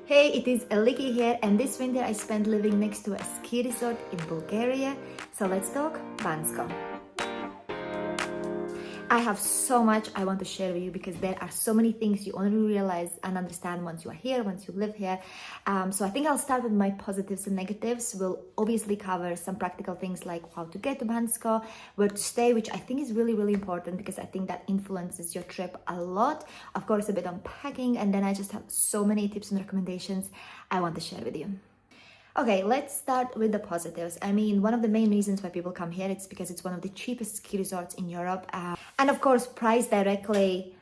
Hey, it is Eliki here, and this winter I spent living next to a ski resort in Bulgaria. So let's talk Bansko. I have so much I want to share with you because there are so many things you only realize and understand once you are here, once you live here. So I think I'll start with my positives and negatives. We'll obviously cover some practical things like how to get to Bansko, where to stay, which I think is really, really important because I think that influences your trip a lot. Of course, a bit on packing, and then I just have so many tips and recommendations I want to share with you. Okay, let's start with the positives. I mean, one of the main reasons why people come here, it's because it's one of the cheapest ski resorts in Europe. And of course, price directly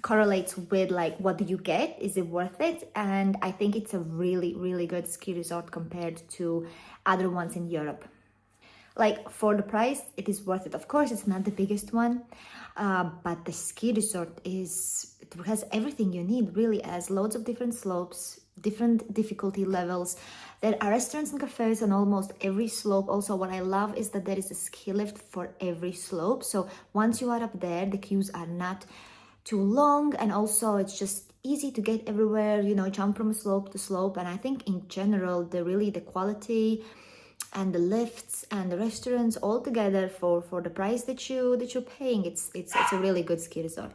correlates with like, what do you get? Is it worth it? And I think it's a really, really good ski resort compared to other ones in Europe. Like for the price, it is worth it. Of course, it's not the biggest one, but the ski resort it has everything you need, really, as loads of different slopes, different difficulty levels. There are restaurants and cafes on almost every slope. Also, what I love is that there is a ski lift for every slope. So once you are up there, the queues are not too long, and also it's just easy to get everywhere, jump from slope to slope. And I think in general, the quality and the lifts and the restaurants all together for the price that you're paying, it's a really good ski resort.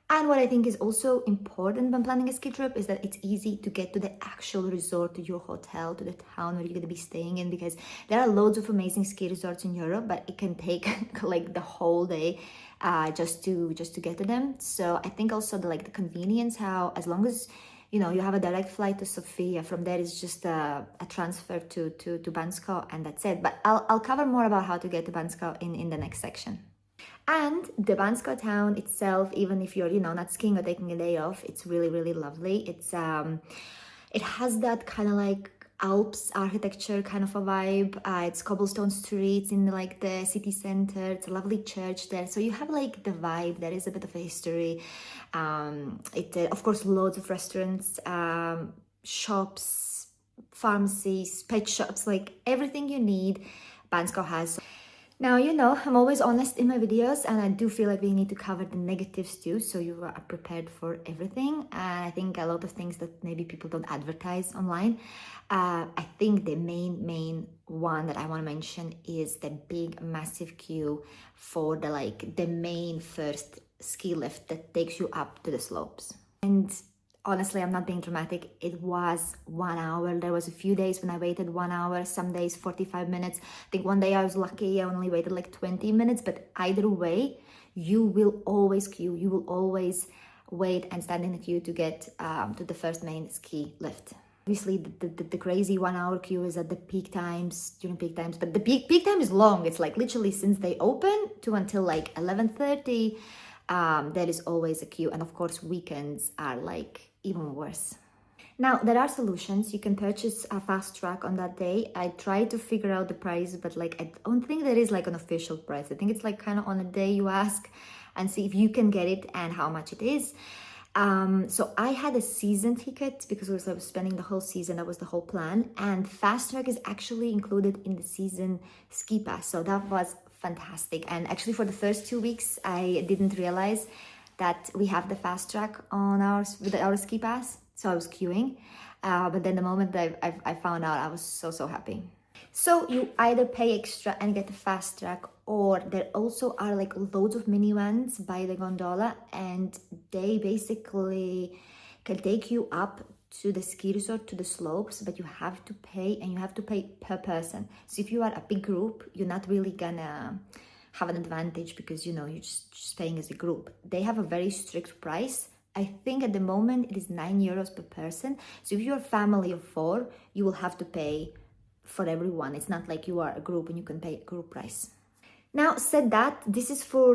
And what I think is also important when planning a ski trip is that it's easy to get to the actual resort, to your hotel, to the town where you're going to be staying in, because there are loads of amazing ski resorts in Europe, but it can take like the whole day just to get to them. So I think also the convenience, how as long as you have a direct flight to Sofia, from there is just a transfer to Bansko, and that's it. But I'll cover more about how to get to Bansko in the next section. And the Bansko town itself, even if you're not skiing or taking a day off, it's really, really lovely. It has that kind of like Alps architecture kind of a vibe. It's cobblestone streets in the city center. It's a lovely church there, so you have like the vibe. There is a bit of a history. Of course, loads of restaurants, shops, pharmacies, pet shops, like everything you need, Bansko has. Now, I'm always honest in my videos, and I do feel like we need to cover the negatives too, so you are prepared for everything. And I think a lot of things that maybe people don't advertise online. I think the main one that I want to mention is the big, massive queue for the main first ski lift that takes you up to the slopes. And honestly, I'm not being dramatic. It was 1 hour. There was a few days when I waited 1 hour, some days 45 minutes. I think one day I was lucky, I only waited like 20 minutes, but either way, you will always queue. You will always wait and stand in the queue to get to the first main ski lift. Obviously, the crazy 1 hour queue is at the peak times, during peak times, but the peak time is long. It's like literally since they open to until like 11:30, there is always a queue. And of course, weekends are like even worse. Now, there are solutions. You can purchase a fast track on that day. I tried to figure out the price, but I don't think there is like an official price. I think it's like kind of on a day you ask and see if you can get it and how much it is. So I had a season ticket because I was spending the whole season. That was the whole plan. And fast track is actually included in the season ski pass. So that was fantastic. And actually for the first 2 weeks, I didn't realize that we have the fast track on with our ski pass. So I was queuing. But then the moment that I found out, I was so happy. So you either pay extra and get the fast track, or there also are like loads of minivans by the gondola, and they basically can take you up to the ski resort, to the slopes, but you have to pay, and you have to pay per person. So if you are a big group, you're not really gonna have an advantage because you're just paying as a group. They have a very strict price. I think at the moment it is €9 per person. So if you're a family of 4, you will have to pay for everyone. It's not like you are a group and you can pay a group price. Now, said that, this is for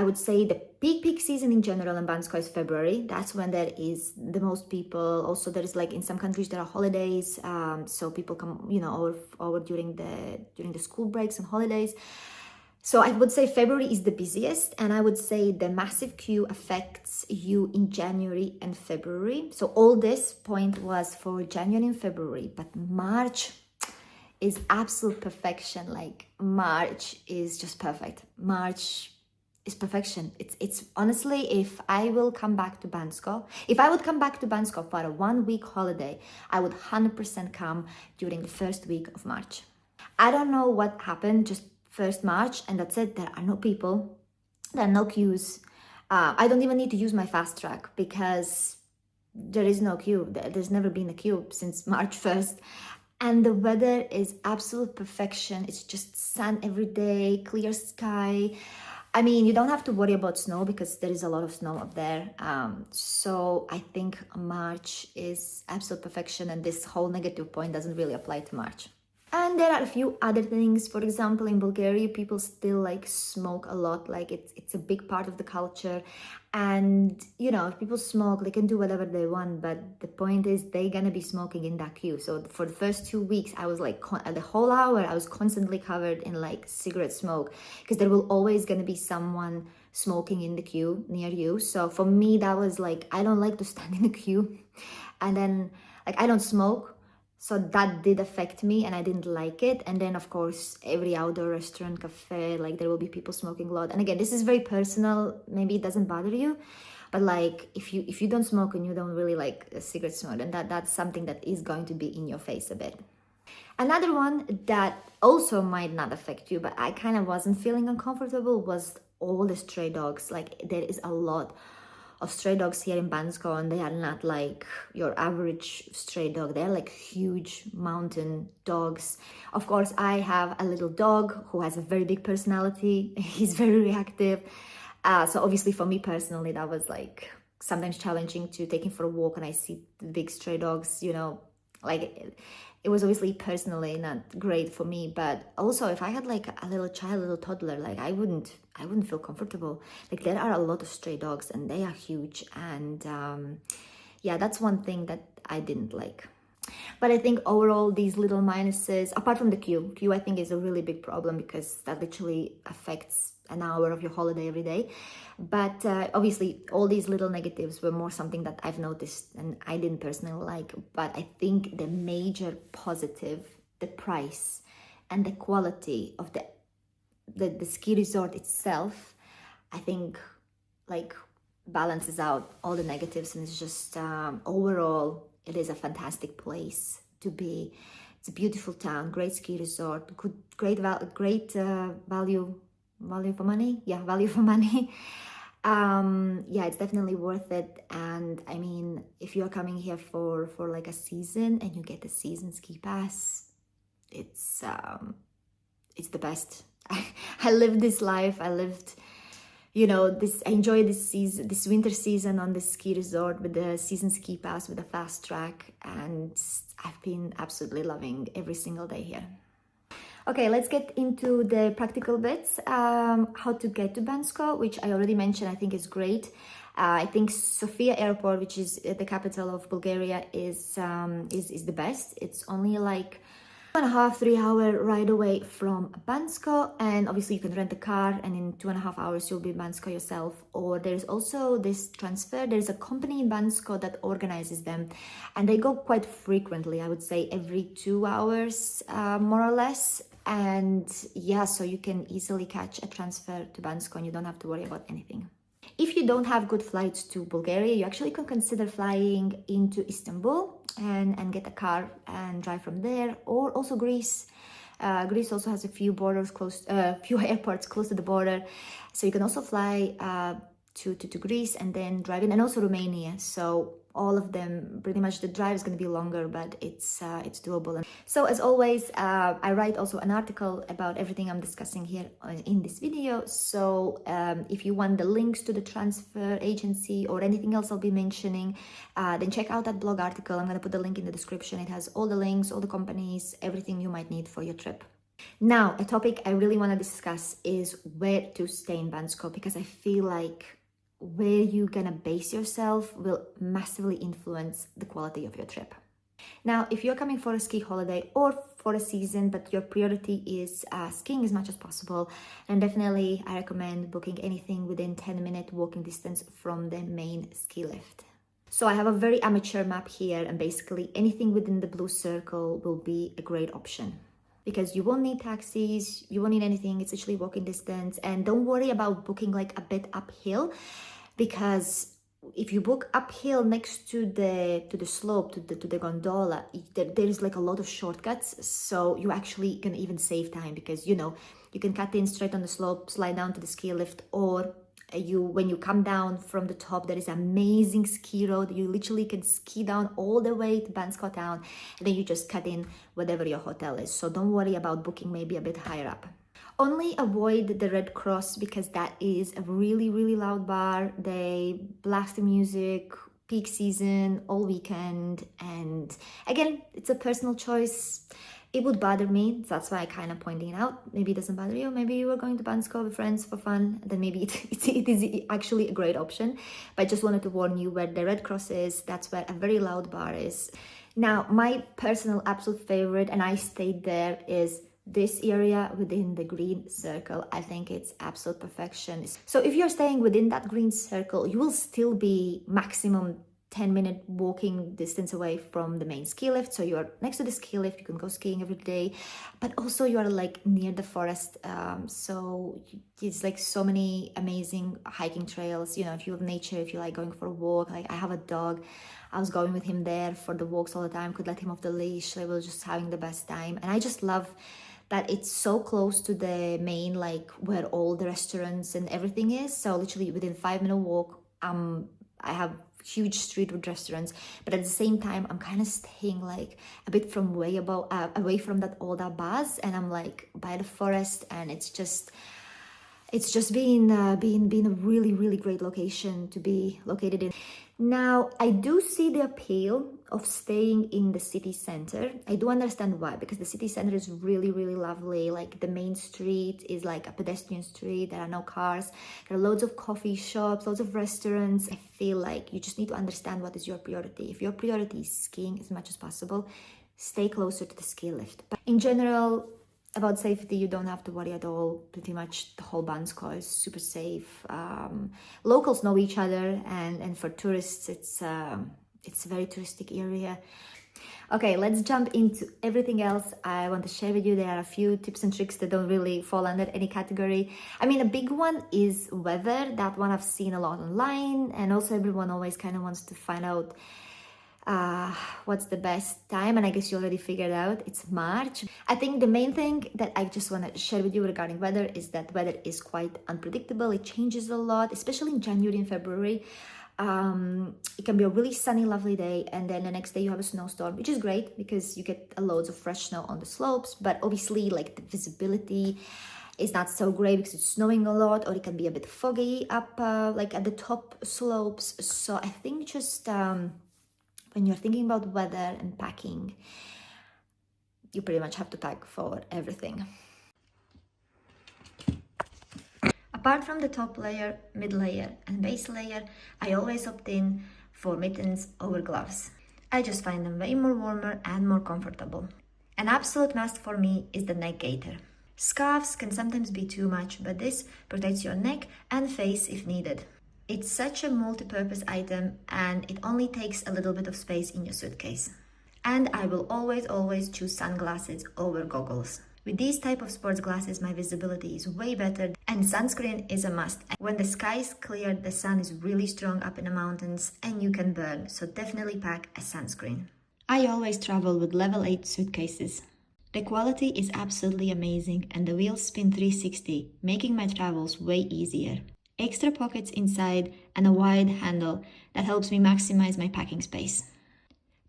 I would say the peak season in general in Bansko is February. That's when there is the most people. Also, there is in some countries there are holidays, so people come over during the school breaks and holidays. So I would say February is the busiest, and I would say the massive queue affects you in January and February. So all this point was for January and February, but March is absolute perfection. Like March is just perfect. March is perfection. It's honestly, if I will come back to Bansko, if I would come back to Bansko for a 1 week holiday, I would 100% come during the first week of March. I don't know what happened, just first March, and that's it. There are no people, there are no queues. I don't even need to use my fast track because there is no queue. There's never been a queue since March 1st. And the weather is absolute perfection. It's just sun every day, clear sky. I mean, you don't have to worry about snow because there is a lot of snow up there. So I think March is absolute perfection, and this whole negative point doesn't really apply to March. And there are a few other things. For example, in Bulgaria, people still like smoke a lot. Like it's a big part of the culture. And, you know, if people smoke, they can do whatever they want. But the point is they're going to be smoking in that queue. So for the first 2 weeks, I was like, the whole hour, I was constantly covered in like cigarette smoke. Because there will always going to be someone smoking in the queue near you. So for me, that was like, I don't like to stand in the queue. And then, like, I don't smoke. So that did affect me and I didn't like it. And then, of course, every outdoor restaurant, cafe, like there will be people smoking a lot. And again, this is very personal. Maybe it doesn't bother you. But like if you don't smoke and you don't really like a cigarette smoke, then that's something that is going to be in your face a bit. Another one that also might not affect you, but I kind of wasn't feeling uncomfortable, was all the stray dogs. Like there is a lot of stray dogs here in Bansko, and they are not like your average stray dog. They're like huge mountain dogs. Of course, I have a little dog who has a very big personality. He's very reactive. So obviously for me personally, that was like sometimes challenging to take him for a walk and I see the big stray dogs, you know, like it was obviously personally not great for me. But also if I had like a little child, a little toddler, like I wouldn't feel comfortable. Like there are a lot of stray dogs and they are huge. And yeah, that's one thing that I didn't like. But I think overall these little minuses, apart from the queue I think is a really big problem because that literally affects an hour of your holiday every day. But obviously all these little negatives were more something that I've noticed and I didn't personally like. But I think the major positive, the price and the quality of the ski resort itself, I think like balances out all the negatives, and it's just overall it is a fantastic place to be. It's a beautiful town, great ski resort, great value for money. Yeah, value for money. Yeah, it's definitely worth it. And I mean, if you're coming here for like a season and you get the season ski pass, it's the best. I lived this life. I lived, you know, I enjoyed this winter season on the ski resort with the season ski pass, with the fast track, and I've been absolutely loving every single day here. Okay, let's get into the practical bits. How to get to Bansko, which I already mentioned, I think is great. I think Sofia Airport, which is the capital of Bulgaria, is the best. It's only like 2.5-3 hour ride away from Bansko, and obviously you can rent a car and in 2.5 hours you'll be in Bansko yourself. Or there's also this transfer. There's a company in Bansko that organizes them and they go quite frequently, I would say every 2 hours more or less. And yeah, so you can easily catch a transfer to Bansko and you don't have to worry about anything. If you don't have good flights to Bulgaria, you actually can consider flying into Istanbul and get a car and drive from there, or also Greece. Greece also has a few few airports close to the border, so you can also fly to Greece and then drive in, and also Romania. So all of them, pretty much the drive is going to be longer, but it's doable. So as always, I write also an article about everything I'm discussing here in this video. So if you want the links to the transfer agency or anything else I'll be mentioning, then check out that blog article. I'm going to put the link in the description. It has all the links, all the companies, everything you might need for your trip. Now, a topic I really want to discuss is where to stay in Bansko, because I feel like where you're gonna base yourself will massively influence the quality of your trip. Now, if you're coming for a ski holiday or for a season, but your priority is skiing as much as possible, then definitely I recommend booking anything within 10-minute walking distance from the main ski lift. So I have a very amateur map here, and basically anything within the blue circle will be a great option. because you won't need taxis, you won't need anything. It's literally walking distance. And don't worry about booking like a bit uphill, because if you book uphill next to the slope, to the gondola, there is like a lot of shortcuts, so you actually can even save time, because you know you can cut in straight on the slope, slide down to the ski lift, or when you come down from the top, there is amazing ski road. You literally can ski down all the way to Bansko town, and then you just cut in whatever your hotel is. So don't worry about booking maybe a bit higher up. Only avoid the Red Cross, because that is a really, really loud bar. They blast the music peak season all weekend, and again, it's a personal choice. It would bother me, that's why I kind of pointing it out. Maybe it doesn't bother you. Maybe you were going to Bansko with friends for fun, then maybe it is actually a great option. But I just wanted to warn you, where the Red Cross is, that's where a very loud bar is. Now, my personal absolute favorite, and I stayed there, is this area within the green circle. I think it's absolute perfection. So if you're staying within that green circle, you will still be maximum 10-minute walking distance away from the main ski lift. So you're next to the ski lift, you can go skiing every day, but also you're like near the forest. So it's like so many amazing hiking trails. You know, if you love nature, if you like going for a walk, like I have a dog, I was going with him there for the walks all the time, could let him off the leash. I was just having the best time. And I just love that it's so close to the main, like where all the restaurants and everything is. So literally within 5-minute walk, I have huge street with restaurants, but at the same time I'm kind of staying like a bit from way above, away from that all that buzz, and I'm like by the forest, and it's just been a really great location to be located in. Now, I do see the appeal of staying in the city center. I do understand why, because the city center is really lovely. Like the main street is like a pedestrian street. There are no cars. There are loads of coffee shops, loads of restaurants. I feel like you just need to understand what is your priority. If your priority is skiing as much as possible, stay closer to the ski lift. But in general, about safety, you don't have to worry at all. Pretty much the whole Bansko is super safe. Locals know each other, and for tourists, it's a very touristic area. Okay, let's jump into everything else I want to share with you. There are a few tips and tricks that don't really fall under any category. I mean, a big one is weather. That one I've seen a lot online, and also everyone always kind of wants to find out what's the best time, and I guess you already figured out it's March. I think the main thing that I just want to share with you regarding weather is that weather is quite unpredictable. It changes a lot, especially in January and February. It can be a really sunny, lovely day, and then the next day you have a snowstorm, which is great because you get loads of fresh snow on the slopes, but obviously like the visibility is not so great because it's snowing a lot, or it can be a bit foggy up like at the top slopes. So I think just when you're thinking about weather and packing, you pretty much have to pack for everything. Apart from the top layer, mid layer and base layer, I always opt in for mittens over gloves. I just find them way more warmer and more comfortable. An absolute must for me is the neck gaiter. Scarves can sometimes be too much, but this protects your neck and face if needed. It's such a multi-purpose item, and it only takes a little bit of space in your suitcase. And I will always choose sunglasses over goggles. With these type of sports glasses, my visibility is way better, and sunscreen is a must. When the sky is clear, the sun is really strong up in the mountains and you can burn, so definitely pack a sunscreen. I always travel with level 8 suitcases. The quality is absolutely amazing, and the wheels spin 360, making my travels way easier. Extra pockets inside and a wide handle that helps me maximize my packing space.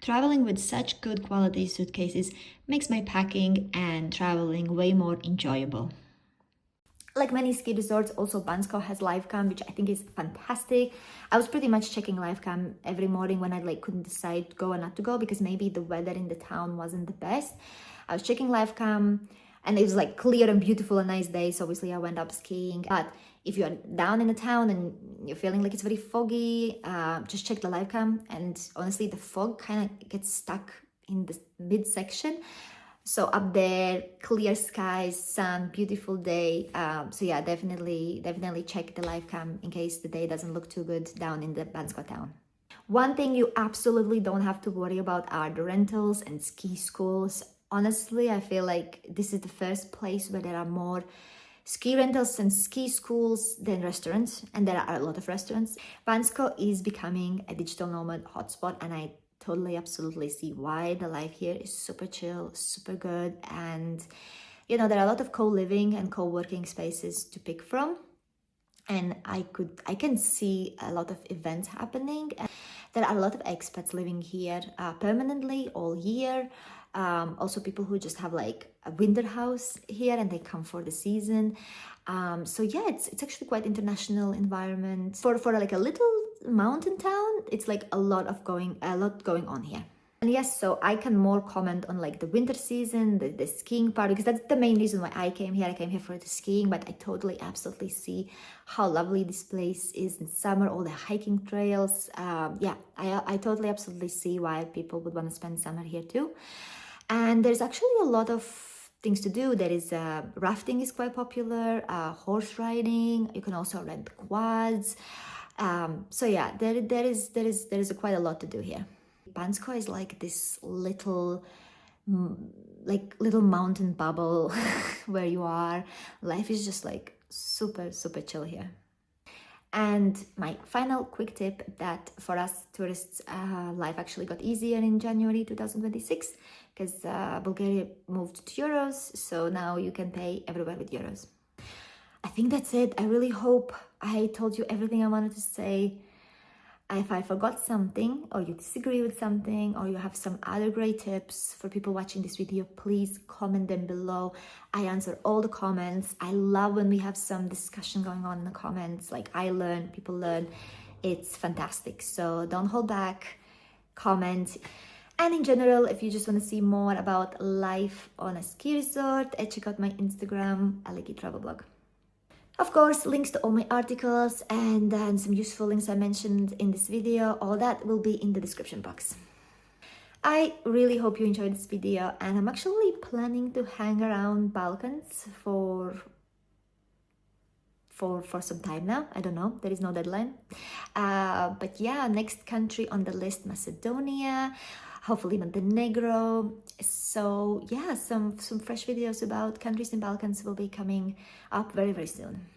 Traveling with such good quality suitcases makes my packing and traveling way more enjoyable. Like many ski resorts, also Bansko has live cam, which I think is fantastic. I was pretty much checking live cam every morning when I couldn't decide to go or not to go, because maybe the weather in the town wasn't the best. I was checking live cam and it was clear and beautiful, a nice day, so obviously I went up skiing. But if you're down in the town and you're feeling like it's very foggy, just check the live cam, and honestly the fog kind of gets stuck in the midsection. So up there, clear skies, sun, beautiful day. So yeah, definitely check the live cam in case the day doesn't look too good down in the Bansko town. One thing you absolutely don't have to worry about are the rentals and ski schools. honestly, I feel like this is the first place where there are more ski rentals and ski schools than restaurants, and there are a lot of restaurants. Bansko is becoming a digital nomad hotspot, and I totally absolutely see why. The life here is super chill, super good, and you know, there are a lot of co-living and co-working spaces to pick from, and I can see a lot of events happening. There are a lot of expats living here permanently all year. Also people who just have like a winter house here and they come for the season. So yeah, it's actually quite international environment for like a little mountain town. It's like a lot going on here. And yes, so I can more comment on like the winter season, the skiing part, because that's the main reason why I came here. I came here for the skiing, but I totally absolutely see how lovely this place is in summer, all the hiking trails. Yeah, I totally absolutely see why people would want to spend summer here too. And there's actually a lot of things to do. There is rafting is quite popular, horse riding. You can also rent quads. So yeah, there is quite a lot to do here. Bansko is like this little mountain bubble where you are. Life is just like super chill here. And my final quick tip, that for us tourists, life actually got easier in January 2026 because Bulgaria moved to euros, so now you can pay everywhere with euros. I think that's it. I really hope I told you everything I wanted to say. If I forgot something, or you disagree with something, or you have some other great tips for people watching this video, please comment them below. I answer all the comments. I love when we have some discussion going on in the comments. Like, I learn, people learn. It's fantastic. So don't hold back, comment. And in general, if you just want to see more about life on a ski resort, check out my Instagram, Bansko Travel blog. Of course, links to all my articles and some useful links I mentioned in this video, all that will be in the description box. I really hope you enjoyed this video, and I'm actually planning to hang around Balkans for some time now. I don't know, there is no deadline. But yeah, next country on the list, Macedonia, hopefully Montenegro. So yeah, some fresh videos about countries in Balkans will be coming up very soon.